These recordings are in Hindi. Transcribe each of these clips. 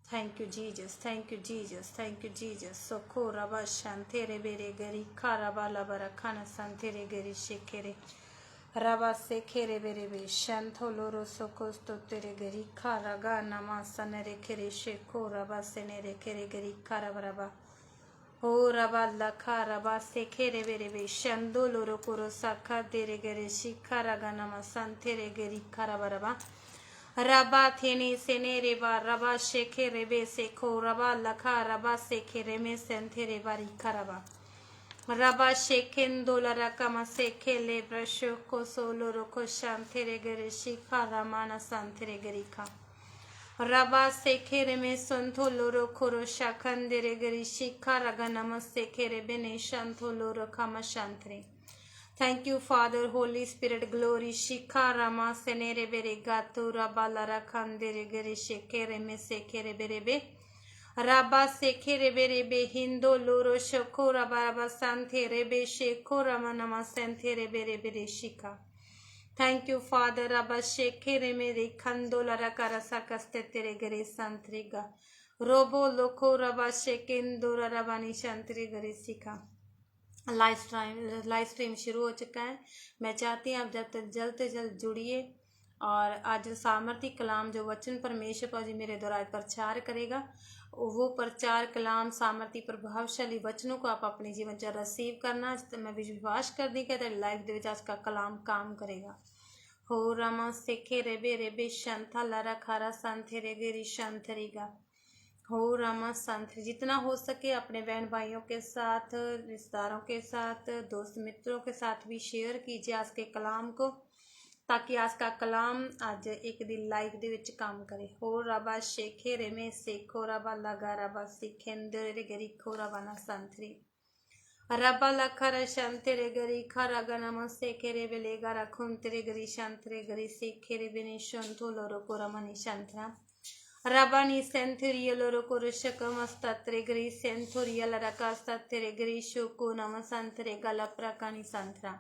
Thank you, Jesus. Thank you, Jesus. Thank you, Jesus. Soko raba shantere bere gari karaba labara kana santere gari shekere. Raba sekere bere be shanto loro soko stotere gari karaga nama sanere kere sheko raba senere kere gari karabaraba. O raba laka raba sekere bere be shando loro koro saka dere gare shikaraga nama santere gari karabaraba. Raba tene sene reba raba sheke rebe seko raba laka raba seke reme sente reba rikaraba. Raba shekendo la rakama seke le brasho koso loro koshantere gere shika ramana santere gerika. Raba seke reme santo loro koro shakandere gere shika raganama seke rebene shanto loro kama shantre. Thank you, Father, Holy Spirit, glory, Shika Rama Senere Bere Gato Rabalara Kandere Gere Shekere Me Sekere Berebe Rabba Sekere Berebe Hindo Loro Shoko Rabaraba Sante Rebe Sheko Ramanama Sante Rebere Bere Shika. Thank you, Father, Rabba Shekere Mere Kando Lara Karasakaste Tere Gere Santriga Robo Loko Rabba Shekendo Rabani Shantre Gere Sika. Live stream शुरू हो चुका है। मैं चाहती हूँ आप जल्द से जल्द जुड़िए और आज सामर्थ्य कलाम जो वचन परमेश्वर पर जी मेरे द्वारा प्रचार करेगा वो प्रचार कलाम सामर्थ्य प्रभावशाली वचनों को आप अपने जीवन च रिसीव करना। मैं विश्वास कर दी कि लाइव दे आज का कलाम काम करेगा। हो रमा सेखे रेबे रेबे शंथा लारा खारा संथे रेगे रिशंथरीगा हो रामा संत जितना हो सके अपने बहन भाइयों के साथ, रिश्तेदारों के साथ, दोस्त मित्रों के साथ भी शेयर कीजिए आज के कलाम को, ताकि आज का कलाम आज एक दिन लाइव दे विच काम करे। हो रबा शेखे रे में सेखो रबा लगा रबा सिखेंदे रे गरी खो रबा ना संतरी रबा लखर शंते रे गरी खरा गनम सेखे रे बेलेगा रखुन तेरे गरी शंतरे गरी सेखे रे बेने शंतो लोरो को रमनी शंतरा Rabani Senthurial Rokurushakamastre Gri Senthurial Rakastatरे Gri Shuku Namasantre Galaprakani Santra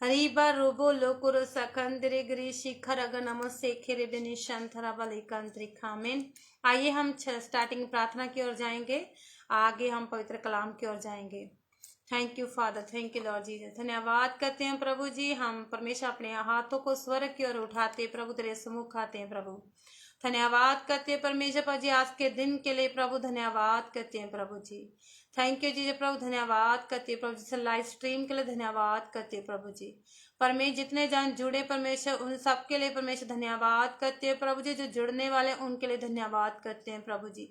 Riba Robo Lokuro Sakandre Gri Shikharaga Namasekere Benishantara Balikantri Kamen। आइए हम स्टार्टिंग प्रार्थना की ओर जाएंगे, आगे हम पवित्र कलाम की ओर जाएंगे। Thank you father, thank you Lord Jesus. धन्यवाद करते हैं प्रभु जी, हम परमेश्वर अपने हाथों को स्वर्ग की ओर उठाते प्रभु तेरे सम्मुख आते हैं प्रभु। धन्यवाद करते हैं परमेश्वर पर जी आज के दिन के लिए प्रभु, धन्यवाद करते हैं प्रभु जी। थैंक यू जी प्रभु, धन्यवाद करते हैं प्रभु जी लाइव स्ट्रीम के लिए, धन्यवाद करते हैं प्रभु जी। परमेश्वर जितने जन जुड़े परमेश्वर उन सब के लिए परमेश्वर धन्यवाद करते हैं प्रभु जी, जो जुड़ने वाले उनके लिए धन्यवाद करते हैं प्रभु जी।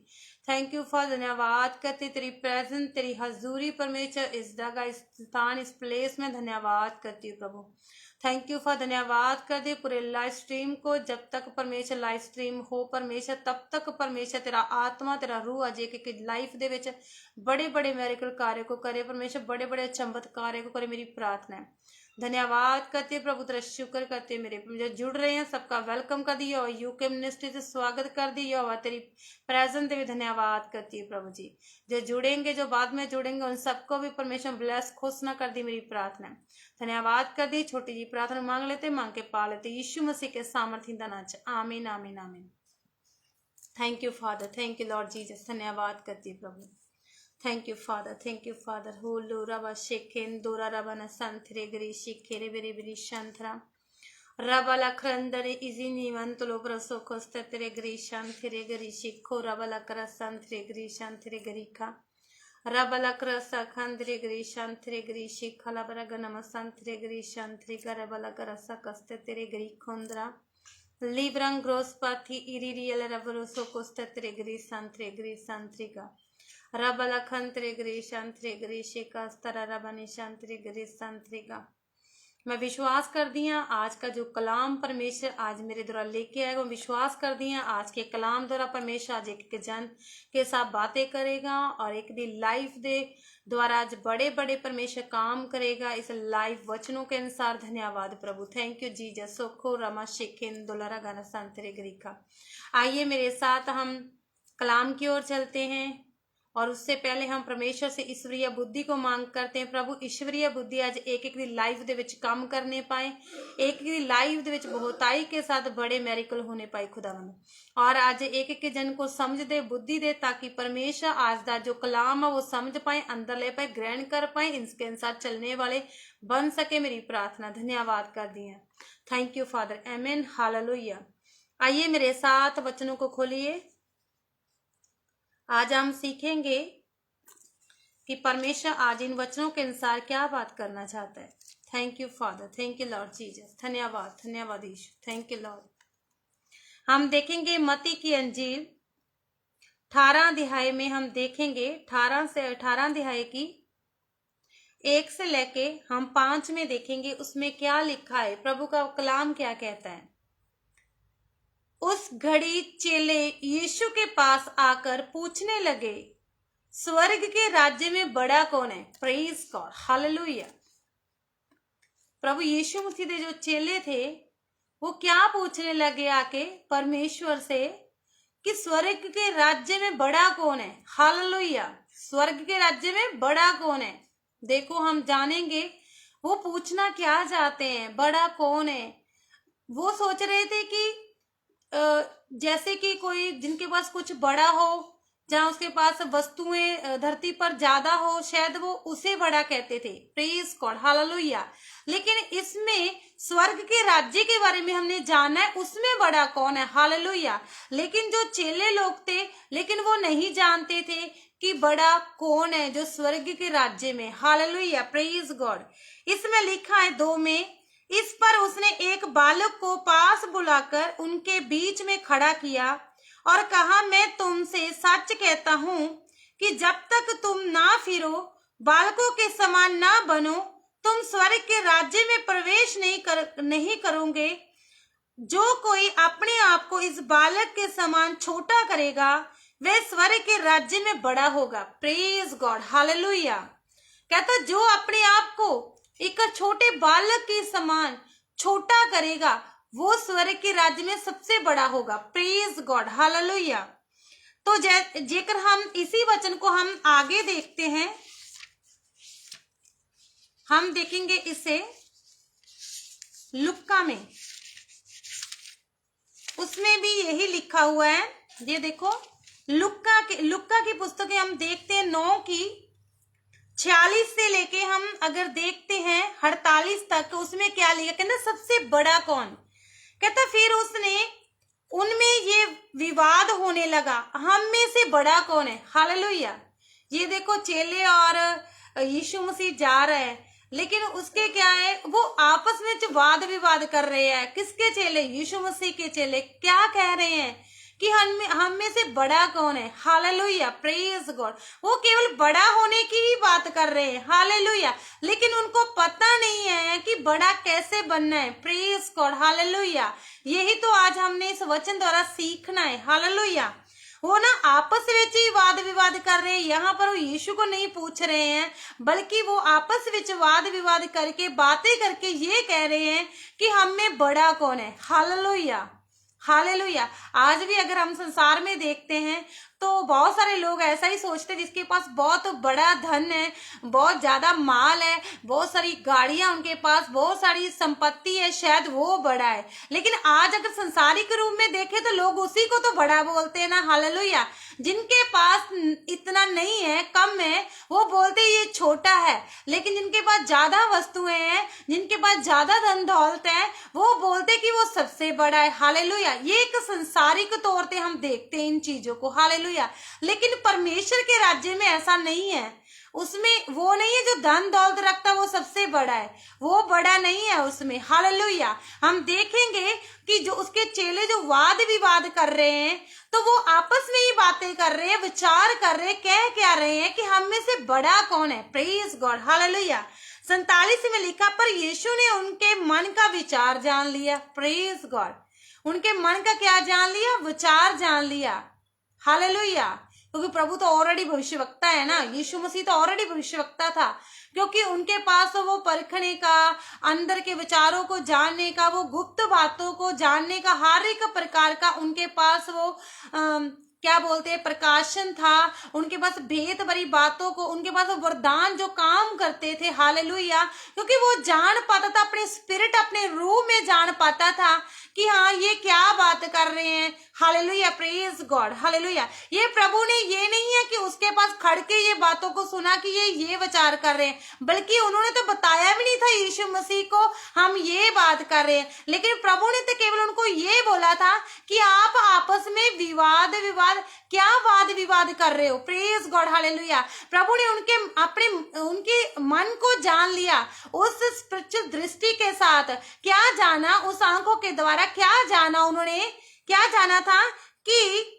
थैंक यू फॉर, धन्यवाद करते तेरी प्रेजेंस, तेरी हजूरी परमेश्वर इस जगह, इस स्थान, इस प्लेस में धन्यवाद करती हूँ प्रभु। थैंक यू फॉर, धन्यवाद कर दे पूरे लाइव स्ट्रीम को। जब तक परमेश्वर लाइव स्ट्रीम हो परमेश्वर, तब तक परमेश्वर तेरा आत्मा तेरा रूह अजे कि लाइफ दे विच बड़े बड़े मेरिकल कार्य को करे परमेश्वर, बड़े बड़े चमत्कार को करे, मेरी प्रार्थना है। धन्यवाद करते प्रभु, तेरा शुक्र करते मेरे जो जुड़ रहे हैं सबका वेलकम कर दिया और यूके मिनिस्ट्री से स्वागत कर दिया और तेरी प्रेजेंस भी धन्यवाद करती है प्रभु जी। जो जुड़ेंगे, जो बाद में जुड़ेंगे, उन सबको भी परमेश्वर ब्लेस खुश ना कर दी, मेरी प्रार्थना है। धन्यवाद कर दी। छोटी जी प्रार्थना मांग लेते, मांग के पा लेते यीशु मसीह के सामर्थ्य नाच। आमीन आमीन आमीन। Thank you father, thank you Lord Jesus. धन्यवाद करती है प्रभु। Thank you, Father. Thank you, Father. Hulu raba sheken dora rabana santre gri shikere bere bere shantra. Rabala krandare izini mantulo braso kostetere gri shantre gri shikko rabala krasantre gri shantre grika. Rabala krasa khandre gri shantre gri shikhala baraganama santre gri shantre garabala krasa kostetere gri kondra. Librang grospati iririel rabroso kostetere gri santriga. रबला खंत्रे गृह शांत्रे गृह शेका स्तरा रबनी शांत्रे गृह संत्रिगा। मैं विश्वास कर दिया आज का जो कलाम परमेश्वर आज मेरे द्वारा लेके आएगा, वो विश्वास कर दिया आज के कलाम द्वारा परमेश्वर आज एक जन के साथ बातें करेगा और एक दिन लाइव दे द्वारा आज बड़े बड़े परमेश्वर काम करेगा इस लाइव वचनों के अनुसार। धन्यवाद प्रभु, थैंक यू जीसस। सोखो रमा शेखेन दुलारा गाना संतरे गृह का। आइए मेरे साथ हम कलाम की ओर चलते हैं। और उससे पहले हम परमेश्वर से ईश्वरीय बुद्धि को मांग करते हैं। प्रभु ईश्वरीय बुद्धि आज एक एक दी लाइफ ਦੇ ਵਿੱਚ ਕੰਮ करने पाए, एक एक दी लाइफ ਦੇ ਵਿੱਚ बहुताई के साथ बड़े मैरिकल होने पाए खुदावंद। और आज एक एक जन को समझ दे, बुद्धि दे, ताकि परमेश्वर आज दा जो कलाम है वो समझ पाए, अंदर ले पाए, ग्रहण कर पाए, इसके अनुसार चलने वाले बन सके। मेरी प्रार्थना धन्यवाद कर दी है। Thank you father. आमीन, हालेलुया। आइए मेरे साथ वचनों को खोलिए। आज हम सीखेंगे कि परमेश्वर आज इन वचनों के अनुसार क्या बात करना चाहता है। Thank you father, thank you Lord Jesus. धन्यवाद, धन्यवाद यीशु, थैंक यू लॉर्ड। हम देखेंगे मत्ती की अंजील 18 अध्याय में, हम देखेंगे 18 अध्याय की 1 से लेके हम 5 में देखेंगे उसमें क्या लिखा है, प्रभु का कलाम क्या कहता है। उस घड़ी चेले यीशु के पास आकर पूछने लगे, स्वर्ग के राज्य में बड़ा कौन है? Praise God, hallelujah. प्रभु यीशु मसीह के जो चेले थे वो क्या पूछने लगे आके परमेश्वर से कि स्वर्ग के राज्य में बड़ा कौन है? हालेलुया। स्वर्ग के राज्य में बड़ा कौन है? देखो हम जानेंगे वो पूछना क्या चाहते हैं, बड़ा कौन है। वो सोच रहे थे कि जैसे कि कोई जिनके पास कुछ बड़ा हो, जहां उसके पास वस्तुएं धरती पर ज्यादा हो, शायद वो उसे बड़ा कहते थे। Praise God, hallelujah. लेकिन इसमें स्वर्ग के राज्य के बारे में हमने जाना है, उसमें बड़ा कौन है? हालेलुया। लेकिन जो चेले लोग थे, लेकिन वो नहीं जानते थे कि बड़ा कौन है जो स्वर्ग के राज्य में। Hallelujah, praise God. इसमें लिखा है 2 में, इस पर उसने एक बालक को पास बुलाकर उनके बीच में खड़ा किया और कहा, मैं तुमसे सच कहता हूं कि जब तक तुम ना फिरो, बालकों के समान ना बनो, तुम स्वर्ग के राज्य में प्रवेश नहीं करोगे। जो कोई अपने आप को इस बालक के समान छोटा करेगा, वह स्वर्ग के राज्य में बड़ा होगा। Praise God, hallelujah. कहता जो अपने आप को एक छोटे बालक के समान छोटा करेगा, वो स्वर्ग के राज्य में सबसे बड़ा होगा। Praise God, hallelujah. तो जेकर हम इसी वचन को हम आगे देखते हैं, हम देखेंगे इसे लुक्का में, उसमें भी यही लिखा हुआ है। ये देखो लुक्का की पुस्तकें हम देखते हैं 9 की 46 से लेके हम अगर देखते हैं 48 तक, उसमें क्या लिखा, कहता सबसे बड़ा कौन? कहता फिर उसने उनमें ये विवाद होने लगा, हम में से बड़ा कौन है? हालेलुया। ये देखो चेले और यीशु मसीह जा रहे हैं, लेकिन उसके क्या है, वो आपस में वाद विवाद कर रहे हैं। किसके चेले? यीशु मसीह के चेले। क्या कह रहे हैं कि हम में से बड़ा कौन है? Hallelujah, praise God. वो केवल बड़ा होने की ही बात कर रहे हैं। हालेलुया। लेकिन उनको पता नहीं है कि बड़ा कैसे बनना है। Praise God, hallelujah. यही तो आज हमने इस वचन द्वारा सीखना है। हालेलुया। वो ना आपस में ही वाद विवाद कर रहे हैं। यहाँ पर वो यीशु को नहीं पूछ रहे हैं, बल्कि वो आपस में वाद विवाद करके बातें करके ये कह रहे हैं कि हम में बड़ा कौन है। Hallelujah, hallelujah. आज भी अगर हम संसार में देखते हैं तो बहुत सारे लोग ऐसा ही सोचते हैं, जिसके पास बहुत बड़ा धन है, बहुत ज्यादा माल है, बहुत सारी गाड़ियां उनके पास, बहुत सारी संपत्ति है, शायद वो बड़ा है। लेकिन आज अगर संसारिक रूप में देखें तो लोग उसी को तो बड़ा बोलते हैं ना। हालेलुया। जिनके पास इतना नहीं है, कम है, वो बोलते ये छोटा है। लेकिन जिनके पास ज्यादा वस्तुएं हैं, जिनके पास ज्यादा धन दौलत है, वो बोलते कि वो सबसे बड़ा है। हालेलुया। ये एक संसारिक तौर पे हम देखते हैं इन चीजों को। हालेलुया। लेकिन परमेश्वर के राज्य में ऐसा नहीं है। उसमें वो नहीं है जो धन दौलत रखता वो सबसे बड़ा है, वो बड़ा नहीं है उसमें। हालेलुया। हम देखेंगे कि जो उसके चेले जो वाद विवाद कर रहे हैं, तो वो आपस में ही बातें कर रहे हैं, विचार कर रहे हैं, कह क्या रहे हैं कि हम में से बड़ा कौन है। Praise God, hallelujah. 47 में लिखा, पर यीशु ने उनके मन का विचार जान लिया। Praise God. उनके मन का क्या जान लिया? विचार जान लिया। हालेलुया। क्योंकि प्रभु तो ऑलरेडी भविष्यवक्ता है ना, यीशु मसीह तो ऑलरेडी भविष्यवक्ता था। क्योंकि उनके पास वो परखने का, अंदर के विचारों को जानने का, वो गुप्त बातों को जानने का, हर एक प्रकार का उनके पास वो क्या बोलते हैं, प्रकाशन था। उनके पास भेद भरी बातों को, उनके पास वरदान जो काम करते थे, हालेलुया, क्योंकि वो जान पाता था, अपने स्पिरिट, अपने रूह में जान पाता था कि हाँ ये क्या बात कर रहे हैं। Hallelujah, praise God, hallelujah. ये प्रभु ने, ये नहीं है कि उसके पास खड़ के ये बातों को सुना कि ये विचार कर रहे हैं, बल्कि उन्होंने तो बताया भी नहीं था यीशु मसीह को हम ये बात कर रहे हैं, लेकिन प्रभु ने तो केवल उनको ये बोला था कि आप आपस में विवाद क्या वाद विवाद कर रहे हो। Praise God, hallelujah. प्रभु ने उनके मन को जान लिया, उस स्पिरिचुअल दृष्टि के साथ क्या जाना, उस आंखों के द्वारा क्या जाना, उन्होंने क्या जाना था कि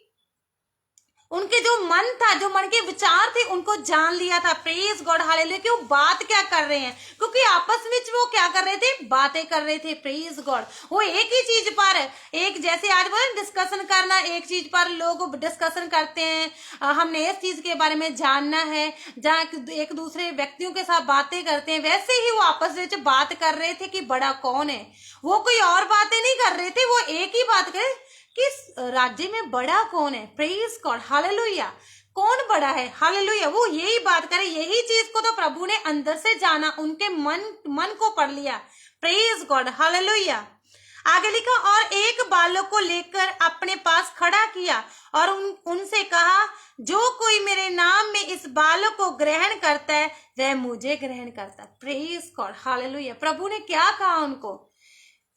उनके जो मन था, जो मन के विचार थे, उनको जान लिया था। प्रेज गॉड, हालेलुया, कि वो बात क्या कर रहे हैं, क्योंकि आपस में वो क्या कर रहे थे, बातें कर रहे थे। प्रेज गॉड, वो एक ही चीज पर, एक जैसे आज बोले डिस्कशन करना, एक चीज पर लोग डिस्कशन करते हैं, हमने इस चीज के बारे में जानना है, जहाँ एक दूसरे व्यक्तियों के साथ बातें करते हैं, वैसे ही वो आपस में बात कर रहे थे कि बड़ा कौन है। वो कोई और बातें नहीं कर रहे थे, वो एक ही बात करे कि राज्य में बड़ा कौन है। प्रेज गॉड, हालेलुया, कौन बड़ा है, हालेलुया, वो यही बात करे। यही चीज को तो प्रभु ने अंदर से जाना, उनके मन को पढ़ लिया। Praise God, hallelujah. आगे लिखा, और एक बालक को लेकर अपने पास खड़ा किया और उनसे कहा, जो कोई मेरे नाम में इस बालक को ग्रहण करता है वह मुझे ग्रहण करता है। Praise God, hallelujah. प्रभु ने क्या कहा उनको,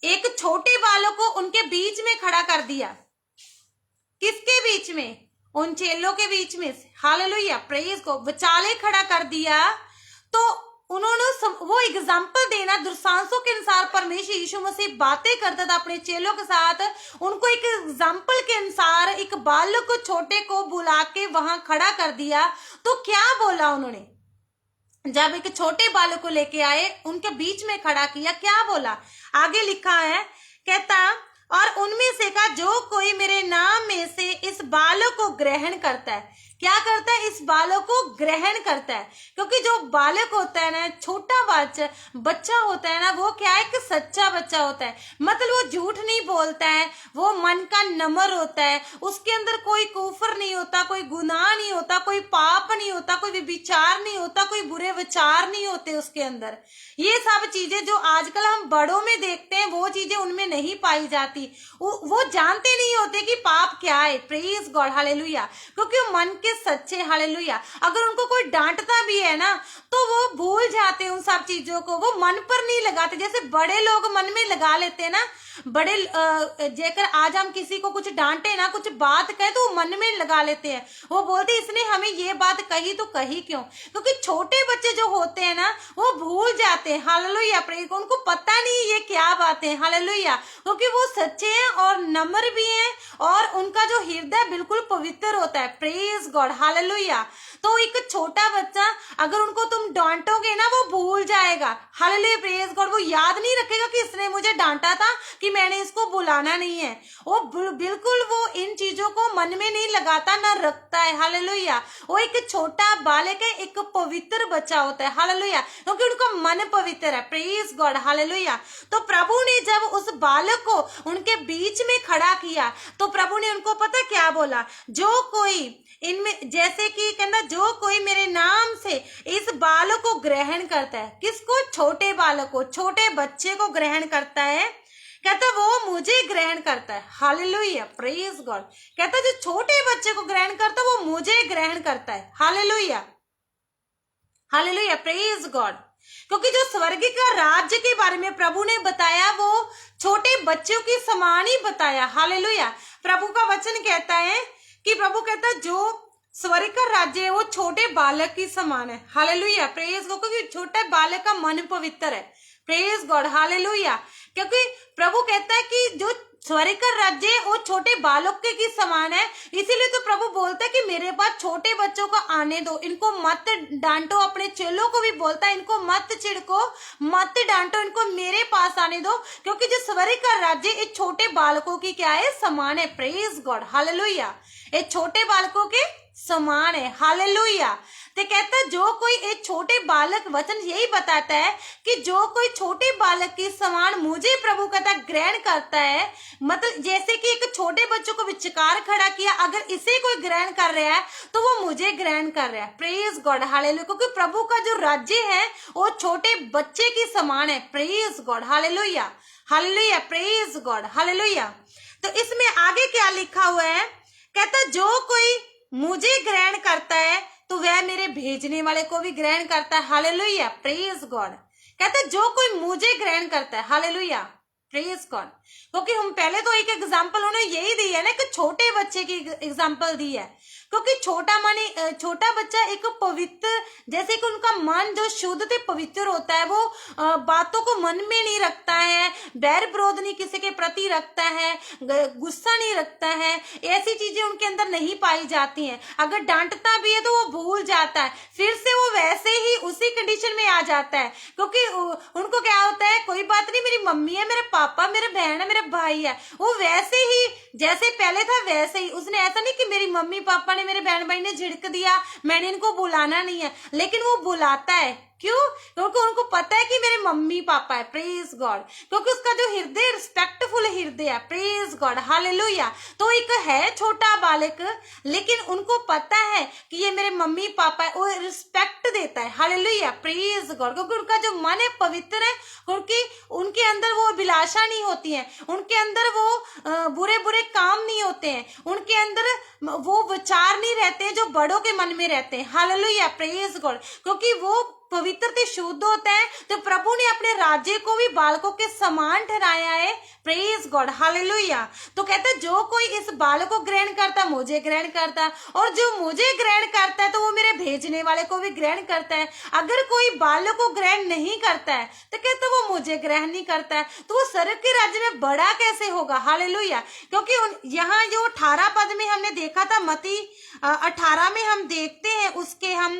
एक छोटे बालक को उनके बीच में खड़ा कर दिया। किसके बीच में, उन चेलों के बीच में, हालेलुया, प्रेज को विचाले खड़ा कर दिया। तो उन्होंने वो एग्जाम्पल देना, दृष्टांतों के अनुसार परमेश्वर यीशु मसीह बातें करता था अपने चेलों के साथ। उनको एक एग्जाम्पल के अनुसार एक बालक को, छोटे को बुला के वहां खड़ा कर दिया। तो क्या बोला उन्होंने, जब एक छोटे बालक को लेके आए, उनके बीच में खड़ा किया, क्या बोला, आगे लिखा है, कहता, और उनमें से कहा, जो कोई मेरे नाम में से इस बालक को ग्रहण करता है, क्या करता है, इस बालक को ग्रहण करता है। क्योंकि जो बालक होता है ना, छोटा बच्चा होता है ना, वो क्या है, कि सच्चा बच्चा होता है, मतलब वो झूठ नहीं बोलता है, वो मन का नम्र होता है, उसके अंदर कोई कुफर नहीं होता, कोई गुनाह नहीं होता, कोई पाप नहीं होता, कोई विचार नहीं होता, कोई बुरे विचार नहीं होते उसके अंदर। ये सब चीजें जो आजकल हम बड़ों में देखते हैं, वो चीजें उनमें नहीं पाई जाती। वो जानते नहीं होते कि पाप क्या है। प्रेज गॉड, हालेलुया, क्योंकि वो मन के सच्चे, हालेलुया। अगर उनको कोई डांटता भी है ना, तो वो भूल जाते हैं उन सब चीजों को, वो मन पर नहीं लगाते। जैसे बड़े लोग मन में लगा लेते हैं ना, बड़े जेकर आज हम किसी को कुछ डांटे ना, कुछ बात कहे, तो वो मन में लगा लेते हैं। वो बोलते इसने हमें ये बात कही तो कही क्यों, क्योंकि छोटे बच्चे जो होते हैं ना, वो भूल जाते हैं। हालेलुया, प्रेज, उनको पता नहीं ये क्या बात है। हालेलुया, क्योंकि वो सच्चे हैं और नम्र भी हैं, और उनका जो हृदय बिल्कुल पवित्र होता है। Praise God, hallelujah. तो एक छोटा बच्चा, अगर उनको तुम डांटोगे ना, वो भूल जाएगा। हालेलुया, प्रेज गॉड, वो याद नहीं रखेगा कि इसने मुझे डांटा था, कि मैंने इसको बुलाना नहीं है। वो बिल्कुल वो इन चीजों को मन में नहीं लगाता, ना रखता है। हालेलुया, वो एक छोटा बालक है, एक पवित्र बच्चा होता है। हालेलुया, क्योंकि उनका मन पवित्र है। Praise God, hallelujah. तो प्रभु ने जब उस बालक को उनके बीच में खड़ा किया, तो प्रभु ने उनको पता क्या बोला, जो कोई इनमें, जैसे कि कहना, जो कोई मेरे नाम से इस बालक को ग्रहण करता है, किसको, छोटे बालक को, छोटे बच्चे को ग्रहण करता है, कहता वो मुझे ग्रहण करता है। Hallelujah, praise God. कहता जो छोटे बच्चे को ग्रहण करता है, वो मुझे ग्रहण करता है। Hallelujah, hallelujah, praise God. क्योंकि जो स्वर्ग का राज्य के बारे में प्रभु ने बताया, वो छोटे बच्चों की समान ही बताया। हालेलुया, प्रभु का वचन कहता है कि प्रभु कहता जो स्वर्ग का राज्य है वो छोटे बालक की समान है। हालेलुया, प्रेज गॉड, क्योंकि छोटे बालक का मन पवित्र है। प्रेज गॉड, हालेलुया, क्योंकि प्रभु कहता है कि जो स्वर्ग का राज्य है वो छोटे बालक के समान है। इसीलिए तो प्रभु बोलता है कि मेरे पास छोटे बच्चों को आने दो, इनको मत डांटो। अपने चेलों को भी बोलता है, इनको मत छिड़को, मत डांटो, इनको मेरे पास आने दो, क्योंकि जो स्वर्ग का राज्य इस छोटे बालकों की क्या है, समान है। प्रेज गॉड, हालेलुया, ये छोटे बालकों के समान है। हालेलुया। तो कहता जो कोई एक छोटे बालक, वचन यही बताता है कि जो कोई छोटे बालक के समान मुझे प्रभु कहता ग्रहण करता है, मतलब जैसे कि एक छोटे बच्चों को विचकार खड़ा किया, अगर इसे कोई ग्रहण कर रहा है तो वो मुझे ग्रहण कर रहा है। Praise God, hallelujah. क्योंकि प्रभु का जो राज्य है वो छोटे बच्चे के समान है। Praise God, hallelujah, hallelujah, praise God, hallelujah. तो इसमें आगे क्या लिखा हुआ है, कहता जो कोई मुझे ग्रहण करता है तो वह मेरे भेजने वाले को भी ग्रहण करता है। Hallelujah, praise God. कहता जो कोई मुझे ग्रहण करता है, हालेलुया, प्रेज गॉड। क्योंकि हम पहले तो एक एग्जांपल उन्होंने यही दी है ना कि छोटे बच्चे की एग्जांपल दी है, क्योंकि छोटा बच्चा एक पवित्र, जैसे कि उनका मन जो शुद्ध ते पवित्र होता है, वो बातों को मन में नहीं रखता है, बैर विरोध नहीं किसी के प्रति रखता है, गुस्सा नहीं रखता है, ऐसी चीजें उनके अंदर नहीं पाई जाती हैं। अगर डांटता भी है तो वो भूल जाता है, फिर से वो वैसे ही उसी कंडीशन में आ जाता है, क्योंकि उनको क्या होता है, कोई बात नहीं, मेरी मम्मी है, मेरे पापा, मेरे बहन है, मेरे भाई है, वो वैसे ही जैसे पहले था वैसे ही। उसने ऐसा नहीं कि मेरी मम्मी पापा ने, मेरे बहन भाई ने झिड़क दिया, मैंने इनको बुलाना नहीं है, लेकिन वो बुलाता है। क्यों? क्योंकि उनको पता है कि मेरे मम्मी पापा है। Praise God. क्योंकि उसका जो हृदय रिस्पेक्टफुल हृदय है। Praise God, hallelujah. तो एक है छोटा बालक, लेकिन उनको पता है कि ये मेरे मम्मी पापा है, वो रिस्पेक्ट देता है। Hallelujah, praise God. क्योंकि उनका जो मन है पवित्र है, क्योंकि उनके अंदर वो अभिलाषा नहीं होती है, उनके अंदर वो बुरे बुरे काम नहीं होते हैं, उनके अंदर वो विचार नहीं रहते हैं जो बड़ों के मन में रहते हैं। Hallelujah, praise God. क्योंकि वो पवित्र ते शुद्ध होता है, तो प्रभु ने अपने राज्य को भी बालकों के समान ठहराया है। Praise God, hallelujah. तो कहते हैं जो कोई इस बालक को ग्रहण करता मुझे ग्रहण करता, और जो मुझे ग्रहण करता है तो वो मेरे भेजने वाले को भी ग्रहण करता है। अगर कोई बालक को ग्रहण नहीं करता है तो कहते वो मुझे ग्रहण नहीं करता है, तो वो स्वर्ग के राज्य में बड़ा कैसे होगा। हालेलुया। क्योंकि यहाँ जो 18 पद में हमने देखा था, मती 18 में हम देखते हैं, उसके हम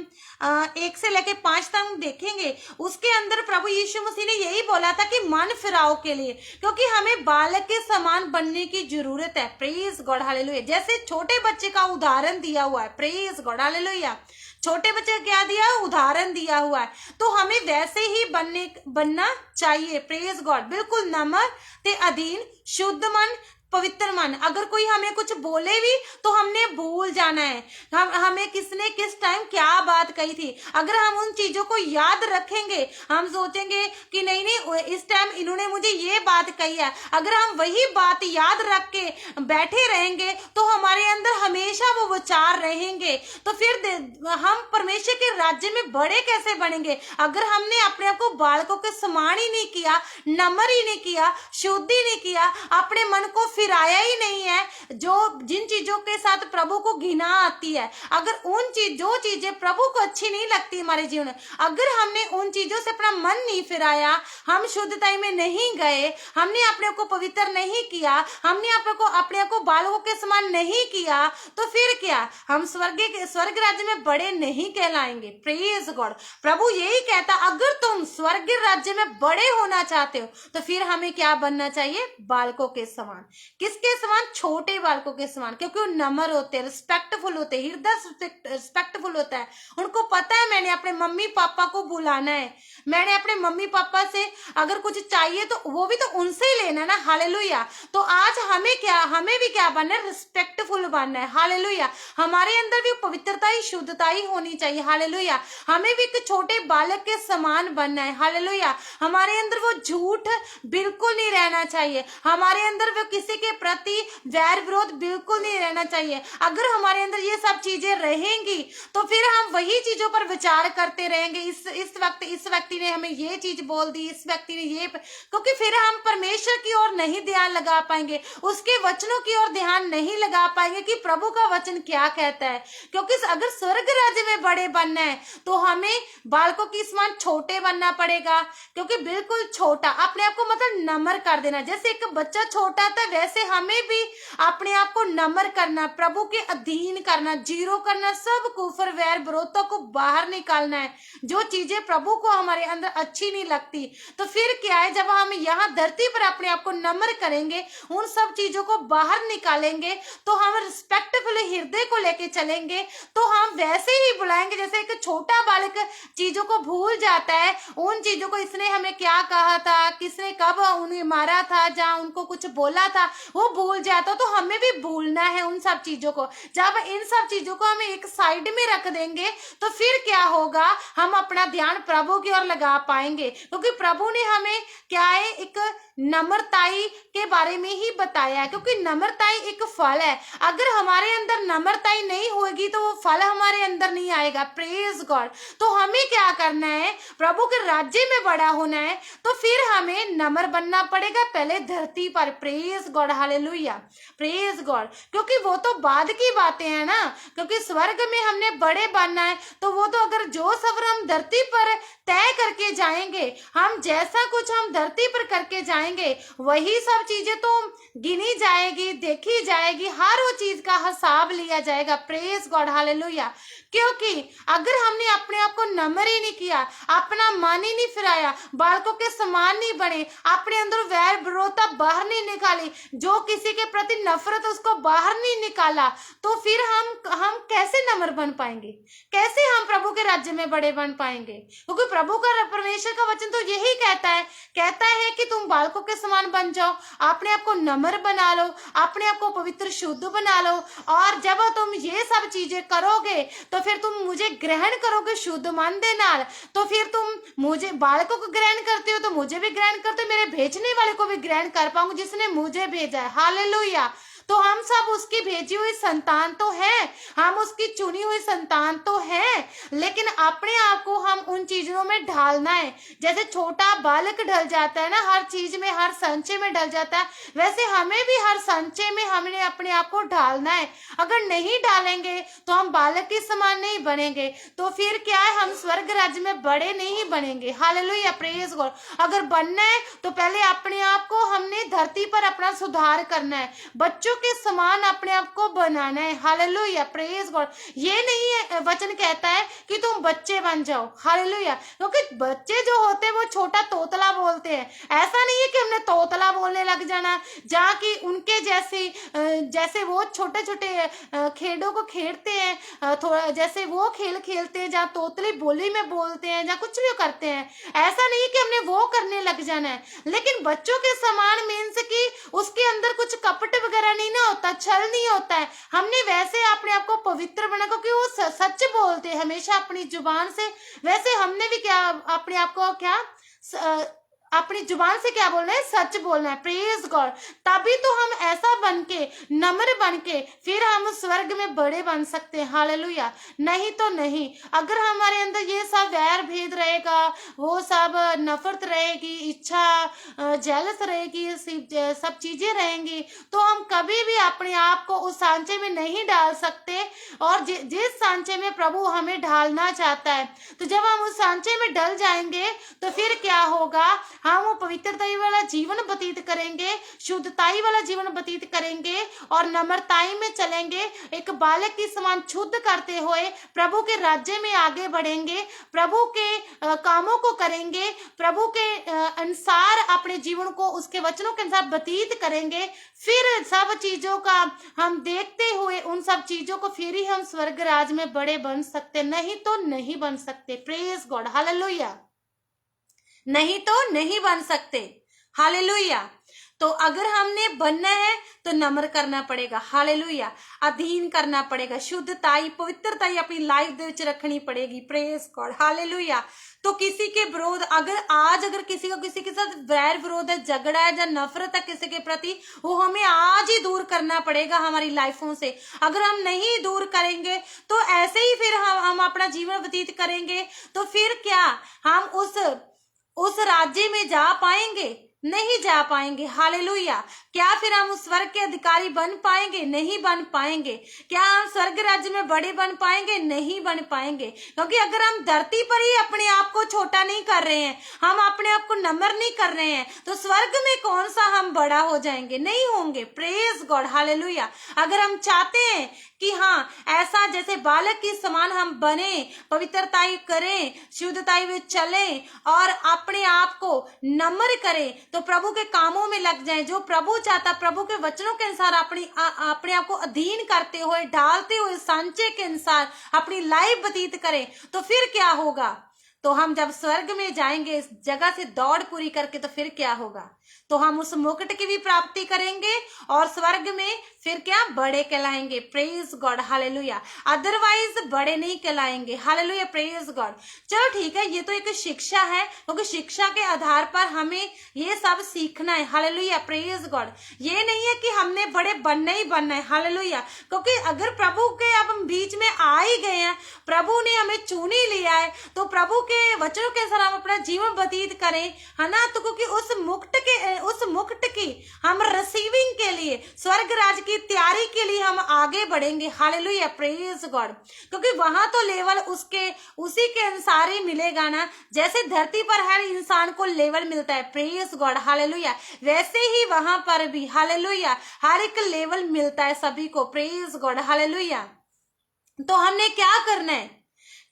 1 से लेके 5 तक देखेंगे। उसके अंदर प्रभु यीशु मसीह ने यही बोला था कि मन फिराओ के लिए, क्योंकि हमें बालक के समान बनने की जरूरत है। Praise God, hallelujah. जैसे छोटे बच्चे का उदाहरण दिया हुआ है। Praise God, hallelujah. छोटे बच्चे का क्या दिया, उदाहरण दिया हुआ है, तो हमें वैसे ही बनना चाहिए। Praise God. बिल्कुल नम्र ते अधीन, शुद्ध मन, पवित्र मन। अगर कोई हमें कुछ बोले भी तो हमने भूल जाना है, हमें किसने किस टाइम क्या बात कही थी। अगर हम उन चीजों को याद रखेंगे, हम सोचेंगे कि नहीं नहीं इस टाइम इन्होंने मुझे ये बात कही है, अगर हम वही बात याद रख के बैठे रहेंगे तो हमारे अंदर हमेशा वो विचार रहेंगे, तो फिर हम परमेश्वर के राज्य में बड़े कैसे बनेंगे। अगर हमने अपने आप को बालकों के समान ही नहीं किया, नम्र ही नहीं किया, शुद्ध ही नहीं किया, अपने मन को फिराया ही नहीं है, जिन चीजों के साथ प्रभु को घृणा आती है, अगर जो चीजें प्रभु को अच्छी नहीं लगती हमारे जीवन में, अगर हमने उन चीजों से अपना मन नहीं फिराया, हम शुद्धता में नहीं गए, हमने अपने को पवित्र नहीं किया, हमने अपने को बालकों के समान नहीं किया, तो फिर क्या, हम स्वर्ग राज्य में बड़े नहीं कहलाएंगे। Praise God. प्रभु यही कहता, अगर तुम स्वर्ग राज्य में बड़े होना चाहते हो तो फिर हमें क्या बनना चाहिए, बालकों के समान। किसके समान, छोटे बालकों के समान, क्योंकि वो नम्र होते हैं, रिस्पेक्टफुल होते हैं, हृदय रिस्पेक्टफुल होता है। उनको पता है मैंने अपने मम्मी पापा को बुलाना है, मैंने अपने मम्मी पापा से अगर कुछ चाहिए तो वो भी तो उनसे ही लेना ना। हालेलुया। तो आज हमें भी क्या बनना है, रिस्पेक्टफुल बनना है। हालेलुया। हमारे अंदर भी पवित्रता ही शुद्धता ही होनी चाहिए। हालेलुया। हमें भी एक छोटे बालक के समान बनना है। हालेलुया। हमारे अंदर वो झूठ बिल्कुल नहीं रहना चाहिए, हमारे अंदर वो किसी के प्रति वैर विरोध बिल्कुल नहीं रहना चाहिए। अगर हमारे अंदर ये सब चीजें रहेंगी तो फिर हम वही चीजों पर विचार करते रहेंगे, इस व्यक्ति ने हमें ये चीज बोल दी, इस व्यक्ति ने ये, क्योंकि फिर हम परमेश्वर की ओर नहीं ध्यान लगा पाएंगे, उसके वचनों की ओर ध्यान नहीं लगा पाएंगे कि प्रभु का वचन क्या कहता है। क्योंकि अगर स्वर्ग राज्य में बड़े बनना है तो हमें बालकों की समान छोटे बनना पड़ेगा, क्योंकि बिल्कुल छोटा, अपने आप को मतलब नम्र कर देना। जैसे एक बच्चा छोटा था वैसे हमें भी अपने आप को नम्र करना, प्रभु के अधीन करना, जीरो करना, सब कुफर वैर विरोधों को बाहर निकालना है। जो चीजें प्रभु को हमारे अंदर अच्छी नहीं लगती, तो फिर क्या है, जब हम यहाँ धरती पर अपने आप को नम्र करेंगे, उन सब चीजों को बाहर निकालेंगे, तो हम रिस्पेक्टफुल हृदय को लेके चलेंगे तो हम वैसे ही बुलाएंगे जैसे एक छोटा बालक चीजों को भूल जाता है, उन चीजों को इसने हमें क्या कहा था, किसने कब उन्हें मारा था, जहाँ उनको कुछ बोला था वो भूल जाता, तो हमें भी भूलना है उन सब चीजों को। जब इन सब चीजों को हम एक साइड में रख देंगे तो फिर क्या होगा, हम अपना ध्यान प्रभु की ओर लगा पाएंगे, क्योंकि प्रभु ने हमें क्या है, एक नम्रताई के बारे में ही बताया है, क्योंकि नम्रताई एक फल है। अगर हमारे अंदर नम्रताई नहीं होगी तो वो फल हमारे अंदर नहीं आएगा। Praise God. तो हमें क्या करना है, प्रभु के राज्य में बड़ा होना है, तो फिर हमें नम्र बनना पड़ेगा पहले धरती पर। Praise God, hallelujah, praise God. क्योंकि वो तो बाद की बातें हैं ना, क्योंकि स्वर्ग में हमने बड़े बनना है, तो वो तो अगर जो सफर हम धरती पर तय करके जाएंगे, हम जैसा कुछ हम धरती पर करके जाएंगे वही सब चीजें तो गिनी जाएगी, देखी जाएगी, हर वो चीज का हिसाब लिया जाएगा। Praise God, hallelujah. क्योंकि अगर हमने अपने आप को नम्र ही नहीं किया, अपना मन ही नहीं फिराया, बालकों के समान नहीं बने, अपने अंदर वैर विरोधता बाहर नहीं निकाली, जो किसी के प्रति नफरत उसको बाहर नहीं निकाला, तो फिर हम कैसे नम्र बन पाएंगे, कैसे हम प्रभु के राज्य में बड़े बन पाएंगे? क्योंकि प्रभु का, परमेश्वर का वचन तो यही कहता है कि तुम बालकों के समान बन जाओ, अपने आप को नम्र बना लो, अपने आप को पवित्र शुद्ध बना लो, और जब तुम ये सब चीजें करोगे तो फिर तुम मुझे ग्रहण करोगे शुद्ध मन दे नाल, तो फिर तुम मुझे बालकों को ग्रहण करते हो तो मुझे भी ग्रहण करते हो, मेरे भेजने वाले को भी ग्रहण कर पाऊंगा जिसने मुझे भेजा है। हालेलुया। तो हम सब उसकी भेजी हुई संतान तो है, हम उसकी चुनी हुई संतान तो है, लेकिन अपने आप को हम उन चीजों में ढालना है। जैसे छोटा बालक ढल जाता है ना, हर चीज में, हर संचय में ढल जाता है, वैसे हमें भी हर संचय में हमने अपने आप को ढालना है। अगर नहीं डालेंगे तो हम बालक के समान नहीं बनेंगे, तो फिर क्या है, हम स्वर्ग राज्य में बड़े नहीं बनेंगे। Hallelujah, praise God. अगर बनना है तो पहले अपने आप को हमने धरती पर अपना सुधार करना है, बच्चों के समान अपने आप को बनाना है। Hallelujah, praise God. ये नहीं है वचन कहता है कि तुम बच्चे बन जाओ। हालेलुया। क्योंकि बच्चे जो होते हैं वो छोटा तोतला बोलते हैं, ऐसा नहीं है कि हमने तोतला बोलने लग जाना, जहाँ की उनके जैसे वो छोटे छोटे खेलों को खेलते हैं, थोड़ा जैसे वो खेल खेलते हैं, जहाँ तोतली बोली में बोलते हैं, जहाँ कुछ भी करते हैं, ऐसा नहीं है कि हमने वो करने लग जाना है, लेकिन बच्चों के समान मीन्स कि उसके अंदर कुछ कपट वगैरह नहीं ना होता, छल नहीं होता है, हमने वैसे अपने आप को पवित्र बना, क्योंकि वो सच बोलते हैं हमेशा अपनी जुबान से, वैसे हमने भी क्या अपने आप को अपनी जुबान से क्या बोलना है, सच बोलना है। Praise God. तभी तो हम ऐसा बनके, नम्र बनके, फिर हम स्वर्ग में बड़े बन सकते हैं। हालेलुया। नहीं तो नहीं। अगर हमारे अंदर ये सब वैर भेद रहेगा, वो सब नफरत रहेगी, इच्छा जेलस रहेगी, सब चीजें रहेंगी, तो हम कभी भी अपने आप को उस सांचे में नहीं डाल सकते, और जिस सांचे में प्रभु हमें ढालना चाहता है, तो जब हम उस सांचे में डल जाएंगे तो फिर क्या होगा, हम वो पवित्रताई वाला जीवन व्यतीत करेंगे, शुद्धताई वाला जीवन व्यतीत करेंगे, और नम्रताई में चलेंगे, एक बालक के समान शुद्ध करते हुए प्रभु के राज्य में आगे बढ़ेंगे, प्रभु के कामों को करेंगे, प्रभु के अनुसार अपने जीवन को उसके वचनों के अनुसार व्यतीत करेंगे, फिर सब चीजों का हम देखते हुए उन सब चीजों को फिर ही हम स्वर्ग राज में बड़े बन सकते, नहीं तो नहीं बन सकते। Praise God, hallelujah. नहीं तो नहीं बन सकते। हालेलुया। तो अगर हमने बनना है तो नम्र करना पड़ेगा। हालेलुया। अधीन करना पड़ेगा, शुद्धताई, पवित्रताई अपनी लाइफ दे विच रखनी पड़ेगी। Praise God, hallelujah. तो किसी के विरोध, अगर किसी के साथ वैर विरोध है, झगड़ा है या नफरत है किसी के प्रति, वो हमें आज ही दूर करना पड़ेगा हमारी लाइफों से। अगर हम नहीं दूर करेंगे तो ऐसे ही फिर हम अपना जीवन व्यतीत करेंगे, तो फिर क्या हम उस राज्य में जा पाएंगे? नहीं जा पाएंगे। हालेलुया। क्या फिर हम उस स्वर्ग के अधिकारी बन पाएंगे? नहीं बन पाएंगे। क्या हम स्वर्ग राज्य में बड़े बन पाएंगे? नहीं बन पाएंगे। क्योंकि अगर हम धरती पर ही अपने आप को छोटा नहीं कर रहे हैं, हम अपने आप को नम्र नहीं कर रहे हैं, तो स्वर्ग में कौन सा हम बड़ा हो जाएंगे? नहीं होंगे। Praise God, hallelujah. अगर हम चाहते हैं कि हाँ ऐसा जैसे बालक के समान हम बने, पवित्रताई करें, शुद्धताई में चलें और अपने आप को नम्र करें, तो प्रभु के कामों में लग जाएं। जो प्रभु चाहता, प्रभु के वचनों के अनुसार अपने आप को अधीन करते हुए, डालते हुए सांचे के अनुसार अपनी लाइफ व्यतीत करें, तो फिर क्या होगा? तो हम जब स्वर्ग में जाएंगे इस जगह से दौड़ पूरी करके, तो फिर क्या होगा? तो हम उस मुकुट की भी प्राप्ति करेंगे और स्वर्ग में फिर क्या? बड़े कहलाएंगे। Praise God, hallelujah. अदरवाइज बड़े नहीं कहलाएंगे। Hallelujah, praise God. चलो ठीक है, ये तो एक शिक्षा है, क्योंकि शिक्षा के आधार पर हमें ये सब सीखना है। Hallelujah, praise God. ये नहीं है कि हमने बड़े बनना ही बनना है। हालेलुया, क्योंकि अगर प्रभु के अब हम बीच में आ ही गए हैं, प्रभु ने हमें चुन ही लिया है, तो प्रभु के वचनों के अनुसार हम अपना जीवन व्यतीत करें, है ना? तो क्योंकि उस मुकुट की हम रिसीविंग के लिए, स्वर्ग राज की तैयारी के लिए हम आगे बढ़ेंगे। Hallelujah, praise God. क्योंकि वहां तो लेवल उसी के अनुसार ही मिलेगा ना, जैसे धरती पर हर इंसान को लेवल मिलता है, प्रेज गॉड, हालेलुया, वैसे ही वहां पर भी, हालेलुया, हर एक लेवल मिलता है सभी को। Praise God, hallelujah. तो हमने क्या करना है?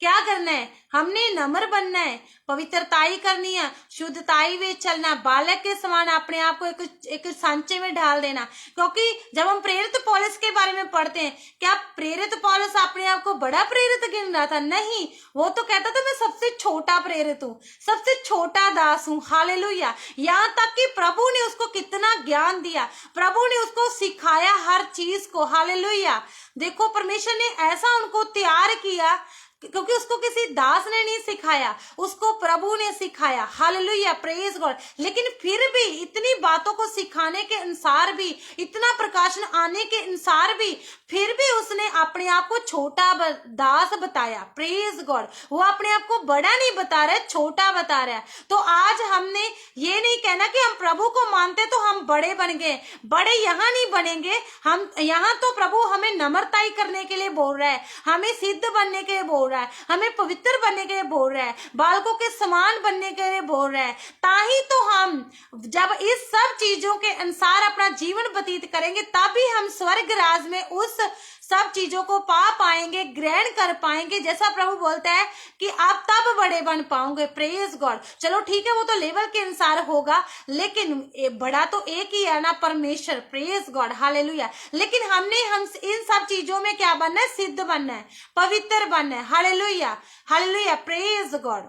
क्या करना है? हमने नम्र बनना है, पवित्रताई करनी है, शुद्धताई में चलना, बालक के समान अपने आप को एक सांचे में ढाल देना। क्योंकि जब हम प्रेरित पौलुस के बारे में पढ़ते हैं, क्या प्रेरित पौलुस अपने आप को बड़ा प्रेरित गिन रहा था? नहीं, वो तो कहता था मैं सबसे छोटा प्रेरित हूँ, सबसे छोटा दास हूँ। हालेलुया। यहाँ तक कि प्रभु ने उसको कितना ज्ञान दिया, प्रभु ने उसको सिखाया हर चीज को। हालेलुया। देखो, परमेश्वर ने ऐसा उनको तैयार किया, क्योंकि उसको किसी दास ने नहीं सिखाया, उसको प्रभु ने सिखाया। Hallelujah, praise God. लेकिन फिर भी इतनी बातों को सिखाने के अनुसार भी, इतना प्रकाशन आने के अनुसार भी, फिर भी उसने अपने आप को छोटा दास बताया। Praise God. वो अपने आप को बड़ा नहीं बता रहा है, छोटा बता रहा है। तो आज हमने ये नहीं कहना कि हम प्रभु को मानते तो हम बड़े बन गए। बड़े यहाँ नहीं बनेंगे हम, यहाँ तो प्रभु हमें नम्रताई करने के लिए बोल रहा है, हमें सिद्ध बनने के लिए बोल रहा है, हमें पवित्र बनने के लिए बोल रहा है, बालकों के समान बनने के लिए बोल रहा है। ताही तो हम जब इस सब चीजों के अनुसार अपना जीवन व्यतीत करेंगे, तभी हम स्वर्ग राज में उस सब चीजों को पा पाएंगे, ग्रहण कर पाएंगे, जैसा प्रभु बोलता है कि आप तब बड़े बन पाओगे। Praise God. चलो ठीक है, वो तो लेवल के अनुसार होगा, लेकिन बड़ा तो एक ही है ना, परमेश्वर। Praise God, hallelujah. लेकिन हम इन सब चीजों में क्या बनना है? सिद्ध बनना है, पवित्र बनना है। Hallelujah, hallelujah, praise God.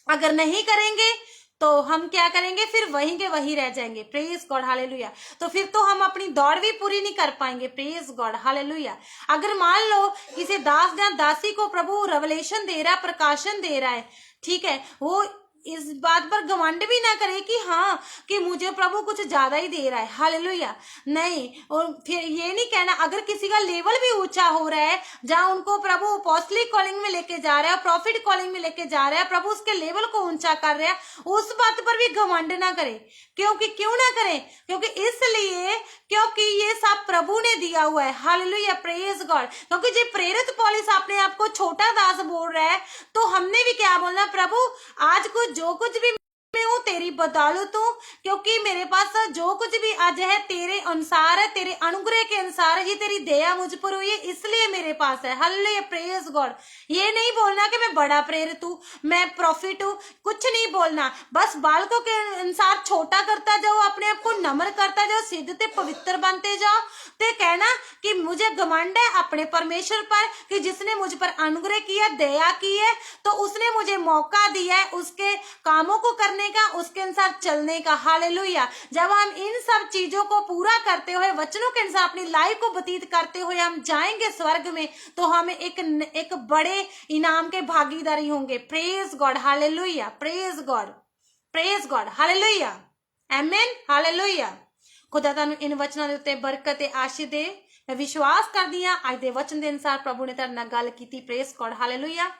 अगर नहीं करेंगे तो हम क्या करेंगे? फिर वहीं के वहीं रह जाएंगे। Praise God, hallelujah. तो फिर तो हम अपनी दौड़ भी पूरी नहीं कर पाएंगे। Praise God, hallelujah. अगर मान लो किसी दास या दासी को प्रभु रेवलेशन दे रहा है, प्रकाशन दे रहा है, ठीक है, वो इस बात पर घमंड भी ना करे कि हाँ कि मुझे प्रभु कुछ ज्यादा ही दे रहा है। हालेलुया। नहीं, और फिर ये नहीं कहना, अगर किसी का लेवल भी ऊंचा हो रहा है, जहां उनको प्रभु अपोस्टलिक कॉलिंग में लेके जा रहा है, प्रॉफिट कॉलिंग में लेके जा रहा है, प्रभु उसके लेवल को ऊंचा कर रहा है, उस बात पर भी घमंड ना करे। क्यों ना करें? क्योंकि इसलिए क्योंकि ये सब प्रभु ने दिया हुआ है। Hallelujah, praise God. क्योंकि जो प्रेरित पौलुस अपने आप को छोटा दास बोल रहा है, तो हमने भी क्या बोलना? प्रभु आज को जो कुछ भी मैं हूँ तेरी बदौलत हूँ, क्योंकि मेरे पास जो कुछ भी आज है तेरे अनुसार है, तेरे अनुग्रह के अनुसार है, ये तेरी दया मुझ पर हुई है, इसलिए मेरे पास है। Hallelujah, praise God. ये नहीं बोलना कि मैं बड़ा प्रेरित हूँ, मैं प्रॉफिट हूँ, कुछ नहीं बोलना। बस बालकों के अनुसार छोटा करता जाओ, अपने आप को नम्र करता जाओ, सिद्ध ते पवित्र बनते जाओ। ते कहना कि मुझे घमंड है अपने परमेश्वर पर कि जिसने मुझ पर अनुग्रह किया, दया की है, तो उसने मुझे मौका दिया है उसके कामों को करने का, उसके अनुसार चलने का। हालेलुया। जब हम इन सब चीजों को पूरा करते हुए, वचनों के अनुसार अपनी लाइफ को व्यतीत करते हुए हम जाएंगे स्वर्ग में, तो हमें एक बड़े इनाम के भागीदारी होंगे। Praise God, hallelujah, praise God, praise God, hallelujah, आमीन, हालेलुया। खुदा तानू इन वचनों के उत्ते बरकत ते आशीष दे। मैं विश्वास कर दिया आज दे वचन के अनुसार प्रभु ने तेरे नाल गल कीती। Praise God, hallelujah.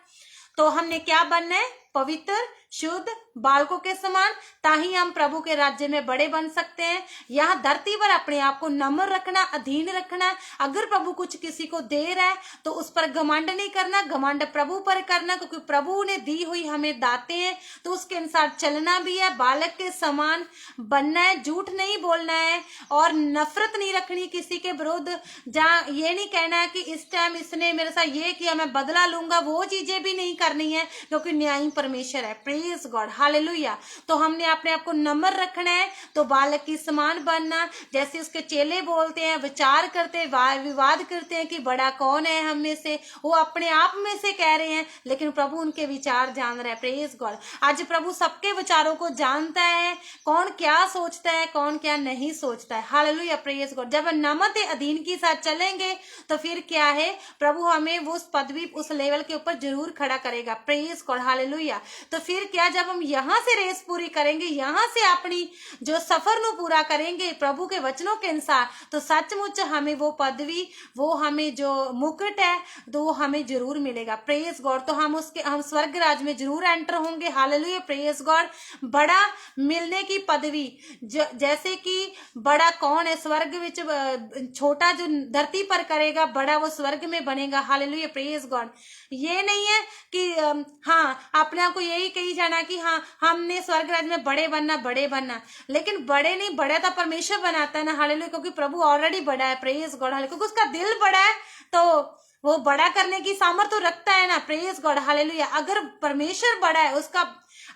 तो हमने क्या बनना है? पवित्र, शुद्ध, बालकों के समान, ताही हम प्रभु के राज्य में बड़े बन सकते हैं। यहाँ धरती पर अपने आप को नम्र रखना, अधीन रखना। अगर प्रभु कुछ किसी को दे रहा है तो उस पर घमंड नहीं करना, घमंड प्रभु पर करना, क्योंकि प्रभु ने दी हुई हमें दाते हैं तो उसके अनुसार चलना भी है, बालक के समान बनना है, झूठ नहीं बोलना है और नफरत नहीं रखनी किसी के विरुद्ध। जहाँ ये नहीं कहना है कि इस टाइम इसने मेरे साथ ये किया मैं बदला लूंगा, वो चीजें भी नहीं करनी है, क्योंकि न्यायी परमेश्वर है। Praise God, hallelujah. तो हमने अपने आप को नम्र रखना है, तो बालक की समान बनना। जैसे उसके चेले बोलते हैं, विचार करते हैं, विवाद करते हैं कि बड़ा कौन है हम में से, वो अपने आप में से कह रहे हैं, लेकिन प्रभु उनके विचार जान रहा है। प्रेज गॉड, आज प्रभु सबके विचारों को जानता है, कौन क्या सोचता है, कौन क्या नहीं सोचता है। Hallelujah, praise God. जब नम्रता अधीन के साथ चलेंगे तो फिर क्या है, प्रभु हमें वो उस पदवी, उस लेवल के ऊपर जरूर खड़ा करेगा। Praise God, hallelujah. तो फिर क्या, जब हम यहाँ से रेस पूरी करेंगे, यहाँ से अपनी जो सफर नु पूरा करेंगे प्रभु के वचनों के अनुसार, तो सचमुच हमें वो पदवी, वो हमें जो मुकुट है, तो वो हमें जरूर मिलेगा। Praise God. तो हम स्वर्ग राज में जरूर एंटर होंगे। Hallelujah, praise God. बड़ा मिलने की पदवी, जैसे कि बड़ा कौन है स्वर्ग विच, छोटा जो धरती पर करेगा, बड़ा वो स्वर्ग में बनेगा। Hallelujah, praise God. ये नहीं है कि हाँ अपने आप को यही कही जाना कि हाँ हमने स्वर्ग राज्य में बड़े बनना, बड़े बनना, लेकिन बड़े नहीं, बड़ा तो परमेश्वर बनाता है ना। हालेलुया, क्योंकि प्रभु ऑलरेडी बड़ा है। प्रेज गॉड, हालेलुया, क्योंकि उसका दिल बड़ा है तो वो बड़ा करने की सामर्थ्य तो रखता है ना। Praise God, hallelujah. अगर परमेश्वर बड़ा है, उसका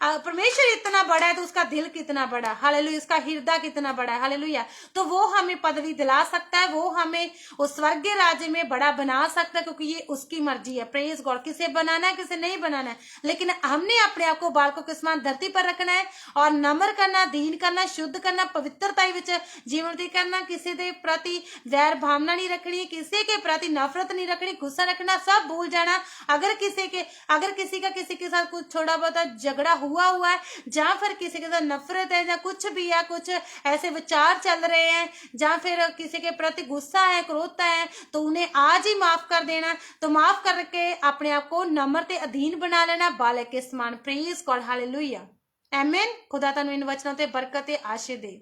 परमेश्वर इतना बड़ा है तो उसका दिल कितना बड़ा, हालेलुया, उसका हृदय कितना बड़ा है। हालेलुया। तो वो हमें पदवी दिला सकता है, वो हमें उस स्वर्गीय राज्य में बड़ा बना सकता है, क्योंकि ये उसकी मर्जी है। Praise God. किसे बनाना है, किसे नहीं बनाना है, लेकिन हमने अपने आप को बालकों के समान धरती पर रखना है और नम्र करना, दीन करना, शुद्ध करना, पवित्रता विच जीवन करना, किसी के प्रति वैर भावना नहीं रखनी, किसी के प्रति नफरत नहीं रखनी, गुस्सा रखना सब भूल जाना। अगर किसी का किसी के साथ कुछ थोड़ा बहुत झगड़ा हुआ है, जहाँ फिर किसी के साथ नफरत है, या कुछ भी है, कुछ ऐसे विचार चल रहे हैं, जहाँ फिर किसी के प्रति गुस्सा है, क्रोध है, तो उन्हें आज ही माफ कर देना। तो माफ करके अपने आप को नम्रता अधीन बना लेना, बालक के समान। प्रेज गॉड, हालेलुया, आमीन। खुदा तनु इन वचनों ते बरकते आशीष दे।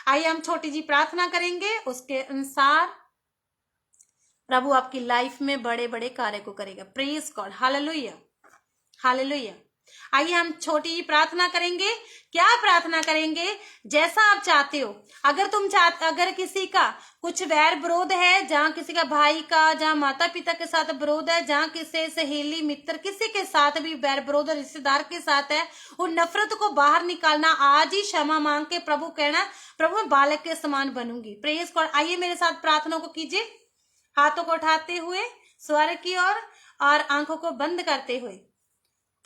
आइए हम छोटी जी प्रार्थना करेंगे, उसके अनुसार प्रभु आपकी लाइफ में बड़े बड़े कार्य को करेगा। Praise God, hallelujah, hallelujah. आइए हम छोटी प्रार्थना करेंगे। क्या प्रार्थना करेंगे? जैसा आप चाहते हो। अगर किसी का कुछ वैर विरोध है, जहाँ किसी का भाई का, जहाँ माता पिता के साथ विरोध है, जहाँ किसी सहेली मित्र किसी के साथ भी वैर विरोध, रिश्तेदार के साथ है, उन नफरत को बाहर निकालना, आज ही क्षमा मांग के प्रभु कहना, प्रभु मैं बालक के समान बनूंगी। Praise God. आइए मेरे साथ प्रार्थना को कीजिए, हाथों को उठाते हुए स्वर्ग की ओर और आंखों को बंद करते हुए।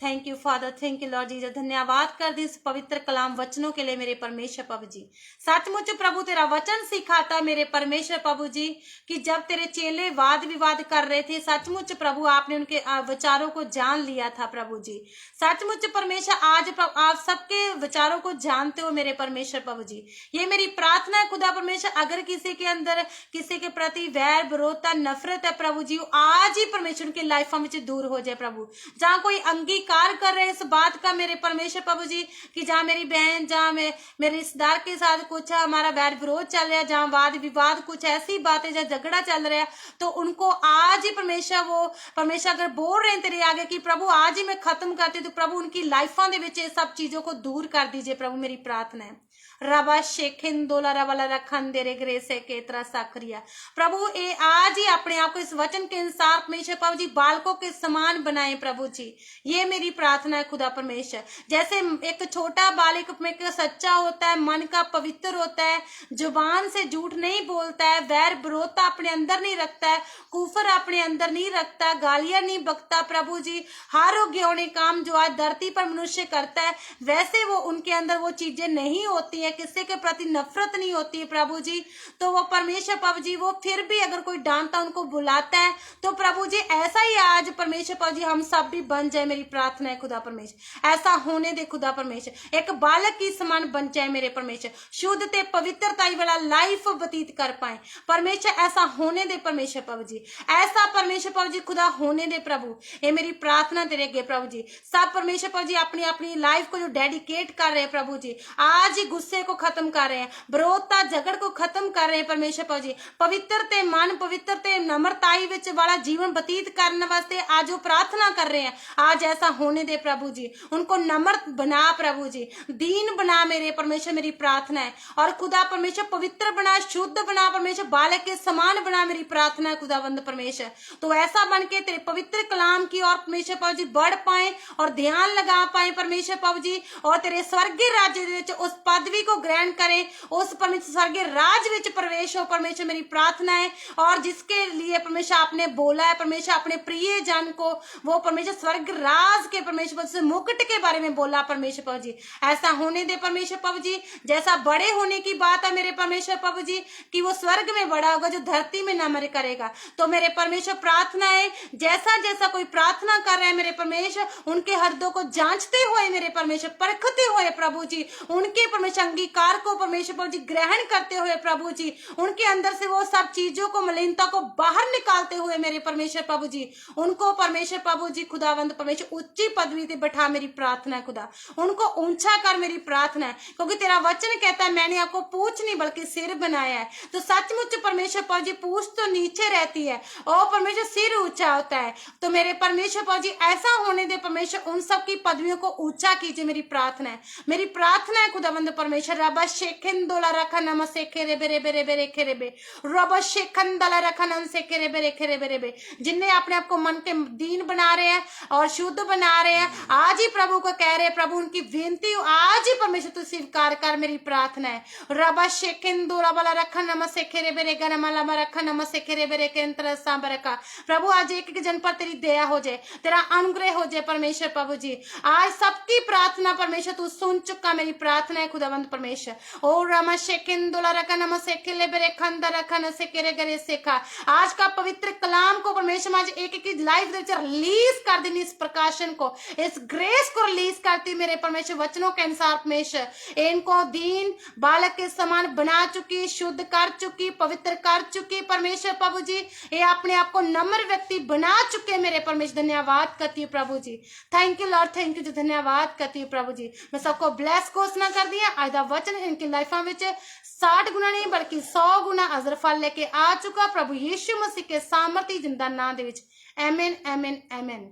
Thank you father, thank you Lord Jesus. धन्यवाद कर दी इस पवित्र कलाम वचनों के लिए मेरे परमेश्वर प्रभु जी। सचमुच प्रभु तेरा वचन सिखाता मेरे परमेश्वर प्रभु जी, कि जब तेरे चेले वाद विवाद कर रहे थे, सचमुच प्रभु आपने उनके विचारों को जान लिया था प्रभु जी। सचमुच परमेश्वर आज आप सबके विचारों को जानते हो मेरे परमेश्वर प्रभु जी। ये मेरी प्रार्थना है खुदा परमेश्वर, अगर किसी के अंदर किसी के प्रति वैर विरोधता नफरत है प्रभु जी, आज ही परमेश्वर उनकी लाइफ में दूर हो जाए प्रभु। जहाँ कोई अंगीकार कर रहे हैं इस बात का मेरे परमेश्वर प्रभु जी, कि जहाँ मेरी बहन, जहाँ मेरे रिश्तेदार के साथ कुछ हमारा वैर विरोध चल रहा है, जहाँ वाद विवाद, कुछ ऐसी बातें, जहाँ झगड़ा चल रहा है, तो उनको आज ही परमेश्वर अगर बोल रहे हैं तेरे आगे कि प्रभु आज ही मैं खत्म करती, तो प्रभु उनकी लाइफों के विच सब चीजों को दूर कर दीजिए प्रभु, मेरी प्रार्थना है। रबा शेखिंदोला रवाला रखन दे रे ग्रे से केतरा साखरिया प्रभु, ए आज ही अपने आप को इस वचन के अनुसार परमेश्वर प्रभु जी बालकों के समान बनाए प्रभु जी। ये मेरी प्रार्थना है खुदा परमेश्वर। जैसे एक छोटा बालक में सच्चा होता है, मन का पवित्र होता है, जुबान से झूठ नहीं बोलता है, वैर विरोधता अपने अंदर नहीं रखता है, कुफर अपने अंदर नहीं रखता, गालियां नहीं बकता प्रभु जी, हर ज्ञानी काम जो आज धरती पर मनुष्य करता है, वैसे वो उनके अंदर वो चीजें नहीं होती है, है, किसी के प्रति नफरत नहीं होती है प्रभु जी, तो वो परमेश्वर प्रभु जी वो फिर भी अगर कोई डांटता उनको बुलाता है, तो प्रभु जी ऐसा ही आज परमेश्वर प्रभु जी हम सब भी बन जाए। मेरी प्रार्थना है खुदा परमेश्वर, ऐसा होने दे खुदा परमेश्वर, एक बालक की समान बन जाए मेरे परमेश्वर, शुद्ध ते पवित्रता वाला लाइफ व्यतीत कर पाए परमेश्वर, ऐसा होने दे परमेश्वर प्रभु जी, ऐसा परमेश्वर प्रभु जी खुदा होने दे प्रभु। ये मेरी प्रार्थना तेरे अगे प्रभु जी, सब परमेश्वर प्रभु जी अपनी अपनी लाइफ को जो डेडिकेट कर रहे हैं प्रभु जी, आज ही गुस्से को खत्म कर रहे हैं, विरोधता झगड़ को खत्म कर रहे हैं परमेश्वर प्रभु जी, पवित्रते मन पवित्रते नम्रताई विच वाला जीवन व्यतीत करने वास्ते आज वो प्रार्थना कर रहे हैं। आज ऐसा होने दे प्रभु जी, उनको नम्र बना प्रभु जी, दीन बना मेरे परमेश्वर, मेरी प्रार्थना है। और खुदा परमेश्वर पवित्र बना, शुद्ध बना परमेश्वर, बालक के समान बना, मेरी प्रार्थना है खुदावंद परमेश्वर। तो ऐसा बन के तेरे पवित्र कलाम की और परमेश्वर प्रभु जी बढ़ पाए और ध्यान लगा पाए परमेश्वर प्रभु जी, और तेरे स्वर्गीय राज्य विच उस पदवी को ग्रहण करें, उस परमेश्वर स्वर्गीय राज विच प्रवेश हो परमेश्वर, मेरी प्रार्थना है। और जिसके लिए परमेश्वर आपने बोला है परमेश्वर अपने प्रिय जन को, वो परमेश्वर स्वर्ग राज के परमेश्वर से मुकुट के बारे में बोला परमेश्वर प्रभु जी, ऐसा होने दे परमेश्वर प्रभु जी। जैसा बड़े होने की बात है मेरे परमेश्वर प्रभु जी कि वो स्वर्ग में बड़ा होगा जो धरती में नम्र करेगा, तो मेरे परमेश्वर प्रार्थना है जैसा जैसा कोई प्रार्थना कर रहे हैं मेरे परमेश्वर, उनके हृदयों को जांचते हुए मेरे परमेश्वर, परखते हुए प्रभु जी, उनके परमेश्वर अंगीकार को परमेश्वर प्रभु जी ग्रहण करते हुए प्रभु जी, उनके अंदर से वो सब चीजों को मलिनता को बाहर निकालते हुए मेरे परमेश्वर प्रभु जी, उनको परमेश्वर प्रभु जी खुदावंद परमेश्वर ऊंची पदवी पे बैठा, मेरी प्रार्थना है खुदा, उनको ऊंचा कर, मेरी प्रार्थना है। क्योंकि तेरा वचन कहता है मैंने आपको पूंछ नहीं बल्कि सिर बनाया है, तो सचमुच परमेश्वर प्रभु जी पूंछ तो नीचे रहती है और परमेश्वर सिर ऊंचा होता है। तो मेरे परमेश्वर प्रभु जी ऐसा होने दे परमेश्वर, उन सब की पदवियों को ऊंचा कीजिए, मेरी प्रार्थना है। मेरी प्रार्थना है खुदावंद परमेश्वर, रबा शेखिंदोला रखा नम से खेरे बेरे बेरे बेरे खेरे बे रबा शेखंदला रखा नम से खेरे बेरे खेरे बेरे बे, जिन्हें अपने आप को मन के दीन बना रहे हैं और शुद्ध बना रहे हैं, आज ही प्रभु को कह रहे हैं प्रभु उनकी विनती आज ही परमेश्वर तू स्वीकार कर, मेरी प्रार्थना है। रबा शेखिंदो रबला रखा नम से खेरे बेरे गनमला रखा नम से खेरे बेरे केंद्र सांबरका, प्रभु आज एक एक जन पर तेरी दया हो जाए, तेरा अनुग्रह हो जाए परमेश्वर प्रभु जी। आज सबकी प्रार्थना परमेश्वर तू सुन चुका, मेरी प्रार्थना है खुदावंद परमेश्वर। ओ रमा शेकिंदुला रखा नम से खेले बेरे खंदा रखा न से केरे गरे सेखा, आज का पवित्र कलाम को परमेश्वर आज एक एक लाइफ रिलीज कर देनी, इस प्रकाशन को, इस ग्रेस को रिलीज करती मेरे परमेश्वर, वचनों के अनुसार परमेश्वर इनको दीन बालक के समान बना चुकी, शुद्ध कर चुकी, पवित्र कर चुकी परमेश्वर प्रभु जी, ये अपने आप को नम्र व्यक्ति बना चुके मेरे परमेश्वर। धन्यवाद करती हूँ प्रभु जी, thank you Lord, thank you जी, धन्यवाद करती हूँ प्रभु जी। मैं सबको ब्लेस घोषणा कर दिया, आज का वचन इनकी लाइफा में 60 गुना नहीं बल्कि 100 गुना अजर फल लेके आ चुका प्रभु यीशु मसीह के सामर्थी जिंदा नाम दे विच, आमीन आमीन आमीन।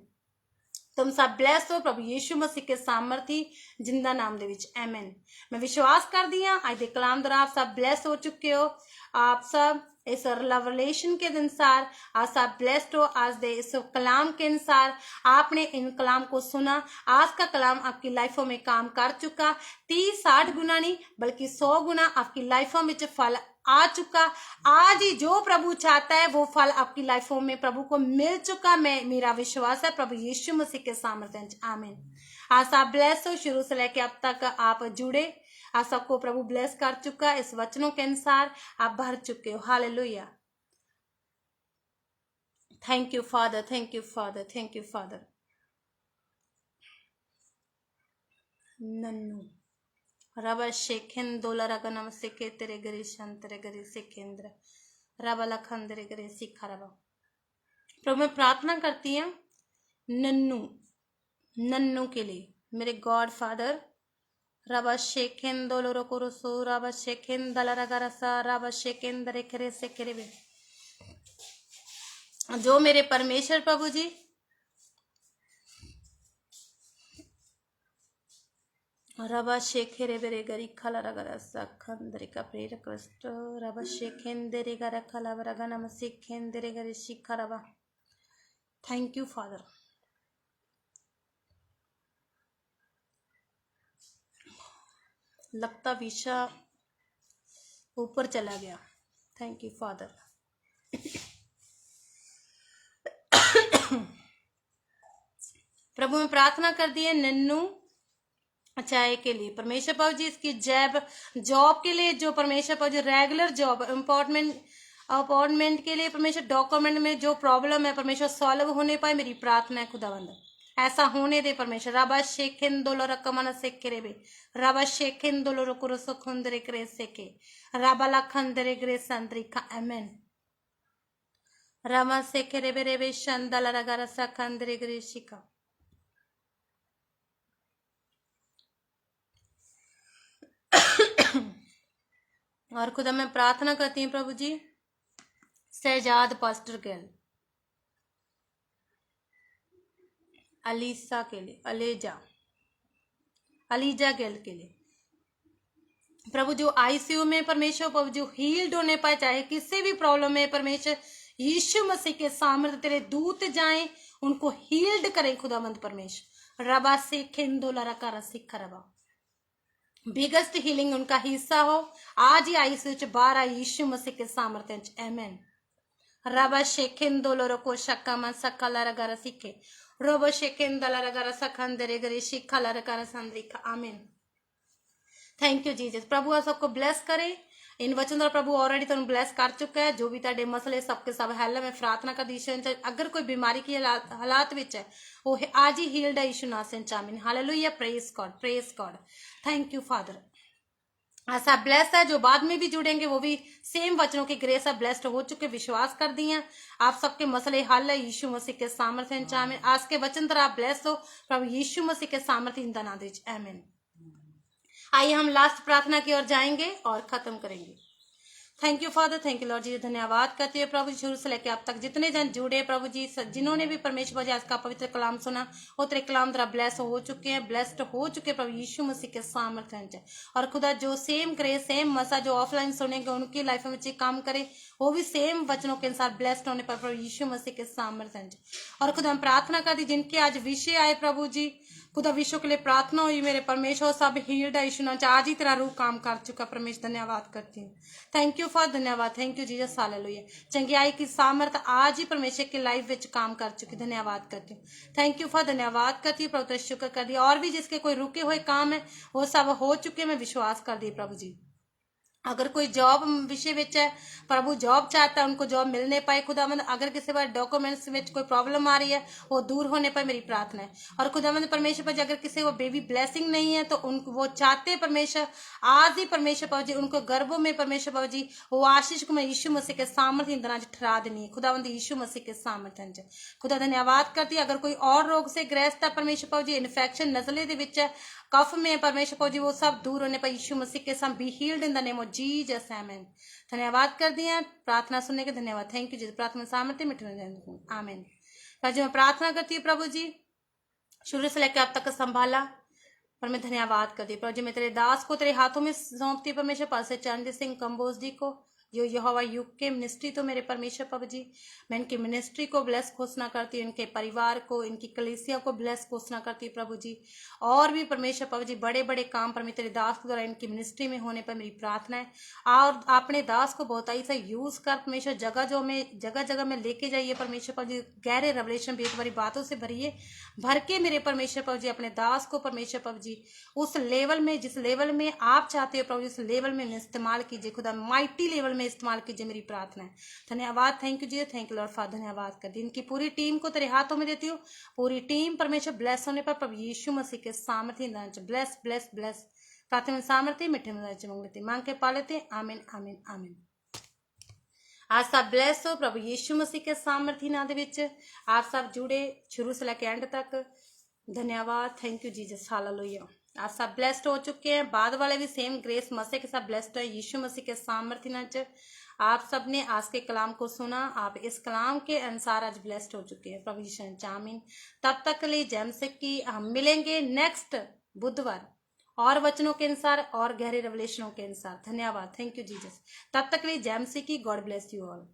तुम सब ब्लेस हो प्रभु यीशु मसीह के सामर्थी जिंदा नाम दे विच, आमीन। मैं विश्वास कर दिया आज दे कलाम द्वारा आप सब ब्लेस हो चुके हो, आप सब इस रेवलेशन के अनुसार आज आप ब्लेस्ड हो, आज दे इस कलाम के अनुसार आपने इन कलाम को सुना, आज का कलाम आपकी लाइफों में काम कर चुका, 30-60 गुना नहीं बल्कि 100 गुना आपकी लाइफों में फल आ चुका। आज ही जो प्रभु चाहता है वो फल आपकी लाइफों में प्रभु को मिल चुका, मैं मेरा विश्वास है प्रभु यीशु मसीह के सामर्थ्य, आमीन। आज आप ब्लेस हो, शुरू से लेके अब तक आप जुड़े, आप सबको प्रभु ब्लेस कर चुका, इस वचनों के अनुसार आप भर चुके हो, hallelujah. Thank you father, thank you father, thank you father. नन्नू रबा शेखेंदोला रगनम सेके तेरे गरी शंतरे गरी सेकेंद्र रबा लखंदरे गरी सिखा रबा। प्रभु मैं प्रार्थना करती हूँ नन्नू के लिए, मेरे गॉड फादर रबा शेखेंदोलो रोकोरोसो रबा शेखेंदला रगरसा रबा शेखेंदरे करे से करे बे, जो मेरे परमेश्वर प्रभु जी रबा शेखेरे बेरे गरी खला रगरसा खंदरे का प्रेर कृष्ट रबा शेखेंदरे गर खला रगना म शेखेंदरे गरी शिखा रबा। Thank you father. लगता विषा ऊपर चला गया, थैंक यू फादर। प्रभु में प्रार्थना कर दी है नन्नू चाय के लिए परमेश्वर प्रभु जी, इसकी जॉब के लिए जो परमेश्वर प्रभु जी रेगुलर जॉब अपॉइंटमेंट के लिए परमेश्वर, डॉक्यूमेंट में जो प्रॉब्लम है परमेश्वर सॉल्व होने पाए, मेरी प्रार्थना है खुदावंद ऐसा होने दे परमेश्वर। राबा शेखिन दोलो रकमन सेके बे, राबा शेखिन दोलो रकुरो सुखुंदरे करे सेके, राबा लखंदरे ग्रे संद्रिका आमेन। रामा सेके रेबे रेबे शंदला रगारा सखंदरे ग्रे शिका। और खुदा मैं प्रार्थना करती हूँ प्रभु जी शहजाद पास्टर गेल, अलीसा के लिए, अलीजा गेल के लिए प्रभु, जो आईसीयू में परमेश्वर प्रभु जो हील्ड होने पाए, चाहे किसी भी प्रॉब्लम में परमेश्वर यीशु मसीह के सामर्थ्य तेरे दूत जाएं, उनको हील्ड करें खुदावंद परमेश्वर। रबा से खिंदोला रका रसिक रबा बिगेस्ट हीलिंग उनका हिस्सा हो आज ही आईसीयू च बाहर आई यीशु मसीह के सामर्थ्य च आमेन। रबा शेखिन दोलो रको शक्का मन सक्का लरगा रसिके, रोबो शेखिन दला रगा रसखंदरे गरे शिखा लरगा रसंद्रिका आमीन। Thank you Jesus. प्रभु आप सबको ब्लेस करे, इन वचन द्वारा प्रभु ऑलरेडी तुम ब्लेस कर चुका है। जो भी ताडे मसले सबके सब हैल मैं प्रार्थना का दिशन, अगर कोई बीमारी की हालात विच है वो आज ही हील्ड है यीशु नाम च आमीन। Hallelujah, praise God, thank you father. ऐसा ब्लेस है जो बाद में भी जुड़ेंगे वो भी सेम वचनों की ग्रेस है ब्लेस्ड हो चुके, विश्वास कर दिए आप सबके मसले हल है यीशु मसीह के सामर्थ्य च आमीन। आज के वचन द्वारा आप ब्लेस हो प्रभु यीशु मसीह के सामर्थ्य इन नाम दे आमीन। आइए हम लास्ट प्रार्थना की ओर जाएंगे और खत्म करेंगे। Thank you father, thank you Lord जी, धन्यवाद करते हैं प्रभु शुरू से लेकर अब तक जितने जन जुड़े प्रभु जी, जिन्होंने भी परमेश्वर जी आज का पवित्र कलाम सुना वो तेरे कलाम द्वारा ब्लेस हो चुके हैं, ब्लेस्ड हो चुके प्रभु यीशु मसीह के सामर्थ्य। और खुदा जो सेम करे सेम मसा जो ऑफलाइन सुनेंगे उनकी लाइफ में काम करे वो भी सेम वचनों के अनुसार ब्लेस्ड होने पर प्रभु यीशु मसीह के सामर्थ्य। और खुदा हम प्रार्थना करती जिनके आज विषय आए प्रभु जी, खुदा विश्व के लिए प्रार्थना हुई मेरे परमेश्वर, सब हील्ड है यीशु नाम आज ही तेरा रूह काम कर चुका परमेश्वर, धन्यवाद करती हूँ। थैंक यू फॉर धन्यवाद, थैंक यू जीसस, हालेलुया। चंगियाई की सामर्थ आज ही परमेश्वर की लाइफ विच काम कर चुकी, धन्यवाद करती हूँ। थैंक यू फॉर धन्यवाद करती हूँ प्रभु, शुक्र कर दिया। और भी जिसके कोई रुके हुए काम है वो सब हो चुके, मैं विश्वास कर दी प्रभु जी। अगर कोई जॉब विषय विच है प्रभु जॉब चाहता है उनको जॉब मिलने पाए खुदावंद, अगर किसी बार डॉक्यूमेंट्स में कोई प्रॉब्लम आ रही है वो दूर होने पर मेरी प्रार्थना है। और खुदावंद परमेश्वर पर अगर किसी को बेबी ब्लेसिंग नहीं है तो उनको वो चाहते परमेश्वर आज ही परमेश्वर पाव जी उनको गर्भों में परमेश्वर पाव जी वो आशीष को मैं यीशु मसीह के सामर्थ्य इंदना ठहरा देनी है खुदावंद यीशु मसीह के सामर्थ्य। खुदा धन्यवाद करती है। अगर कोई और रोग से ग्रस्त है परमेश्वर पाव जी, इन्फेक्शन नजले दे विच है, कफ में परमेश्वर पाव जी, वो सब दूर होने पर यीशु मसीह के साथ be healed in the name of Jesus आमीन। धन्यवाद कर दिया प्रार्थना सुनने के, धन्यवाद, थैंक यू जी। प्रार्थना सामर्थ्य मिठे आमीन। जो मैं प्रार्थना करती हूँ प्रभु जी शुरू से लेकर अब तक संभाला पर मैं धन्यवाद करती हूँ प्रभु जी। मैं तेरे दास को तेरे हाथों में सौंपती परमेश्वर, पास चरणजीत सिंह कंबोज जी को जो यहोवा युग के मिनिस्ट्री तो मेरे परमेश्वर प्रभु जी, मैं इनकी मिनिस्ट्री को ब्लेस घोषणा करती हूँ, इनके परिवार को इनकी कलीसिया को ब्लेस घोषणा करती हूँ प्रभु जी। और भी परमेश्वर प्रभु जी बड़े बड़े काम पर मैं तेरे दास के द्वारा इनकी मिनिस्ट्री में होने पर मेरी प्रार्थना है। और अपने दास को बहुत ही से यूज कर परमेश्वर, जगह जगह में लेके जाइए परमेश्वर प्रभु जी, गहरे रेवलेशन भी तुम्हारी बातों से भरिए, भर के मेरे परमेश्वर प्रभु जी अपने दास को परमेश्वर प्रभु जी उस लेवल में जिस लेवल में आप चाहते हो प्रभु उस लेवल में इस्तेमाल कीजिए खुदा, माइटी लेवल में इस्तेमाल कीजिए, मेरी प्रार्थना है। धन्यवाद, thank you ji, thank you lord father, धन्यवाद कर दी। इनकी पूरी टीम को तेरे हाथों में देती हूँ, पूरी टीम परमेश्वर ब्लेस होने पर प्रभु यीशु मसीह के सामर्थ्य ब्लेस ब्लेस ब्लेस प्रार्थना सामर्थ्य मिठे मंगते मांग के पा लेते, आमीन आमीन आमीन। आज सब ब्लेस हो प्रभु यीशु मसीह के सामर्थ्य नाम दे विच, आप सब जुड़े शुरू से लेकर एंड तक, धन्यवाद, थैंक यू जीसस, हालेलुया। आप सब ब्लेस्ड हो चुके हैं, बाद वाले भी सेम ग्रेस मसीह के साथ ब्लेस्ड है यीशु मसीह के सामर्थ्य नाम च। आप सब ने आज के कलाम को सुना, आप इस कलाम के अनुसार आज ब्लेस्ड हो चुके हैं प्रभु यीशु आमीन। तब तक के लिए जैसे कि हम मिलेंगे नेक्स्ट बुधवार और वचनों के अनुसार और गहरे रेवलेशनों के अनुसार। धन्यवाद, थैंक यू जीसस। तब तक के लिए जैसे कि गॉड ब्लेस यू ऑल।